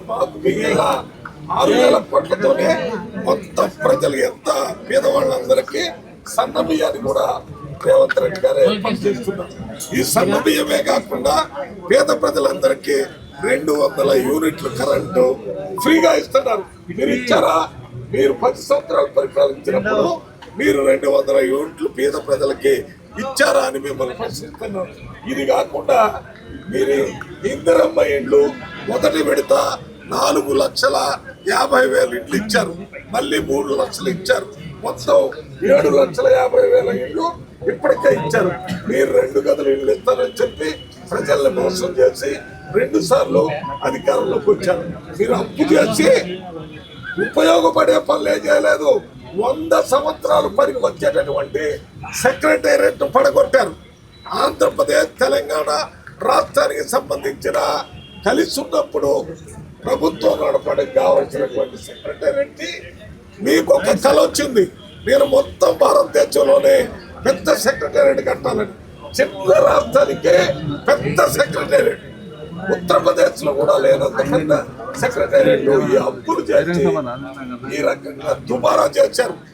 మాకు మిగిలిన 6,000 కోట్లతోనే మొత్తం ప్రజలు ఎంత పేదవాళ్ళందరికీ సన్న బియ్యాన్ని కూడా రేవంత్ రెడ్డి గారు ఏర్పాటు చేస్తున్నారు. ఈ సన్న బియ్యమే కాకుండా పేద ప్రజలందరికీ 200 యూనిట్లు కరెంటు ఫ్రీగా ఇస్తున్నారు. మీరు ఇచ్చారా? మీరు 10 సంవత్సరాలు పరిపాలించినప్పుడు మీరు 200 యూనిట్లు పేద ప్రజలకి ఇచ్చారా అని మిమ్మల్ని ప్రశ్నిస్తున్నారు. ఇది కాకుండా మీరు ఇందిరమ్మ ఇండ్లు మొదటి విడత 4,50,000 ఇండ్లు ఇచ్చారు. మళ్ళీ 3 లక్షలు ఇచ్చారు. మొత్తం 7,50,000 ఇండ్లు ఇప్పటికే ఇచ్చారు. మీరు 2 గదులు ఇల్లు ఇస్తారని చెప్పి ప్రజల్ని మోసం చేసి 2 సార్లు అధికారంలోకి వచ్చారు. మీరు అప్పు చేసి ఉపయోగపడే పనులు ఏం చేయలేదు. 100 సంవత్సరాలు పనికి వచ్చేటటువంటి సెక్రటేరియట్ పడగొట్టారు. ఆంధ్రప్రదేశ్ తెలంగాణ రాష్ట్రానికి సంబంధించిన కలిసి ఉన్నప్పుడు ప్రభుత్వం నడపడానికి కావాల్సినటువంటి సెక్రటేరియట్ మీకు ఒక కళ వచ్చింది. నేను మొత్తం భారతదేశంలోనే పెద్ద సెక్రటేరియట్ కట్టాలని. చిన్న రాష్ట్రానికే పెద్ద సెక్రటేరియట్, ఉత్తరప్రదేశ్ లో కూడా లేనంత పెద్ద సెక్రటేరియట్ ఈ అప్పులు చేసి ఈ రకంగా దుబారా చేశారు.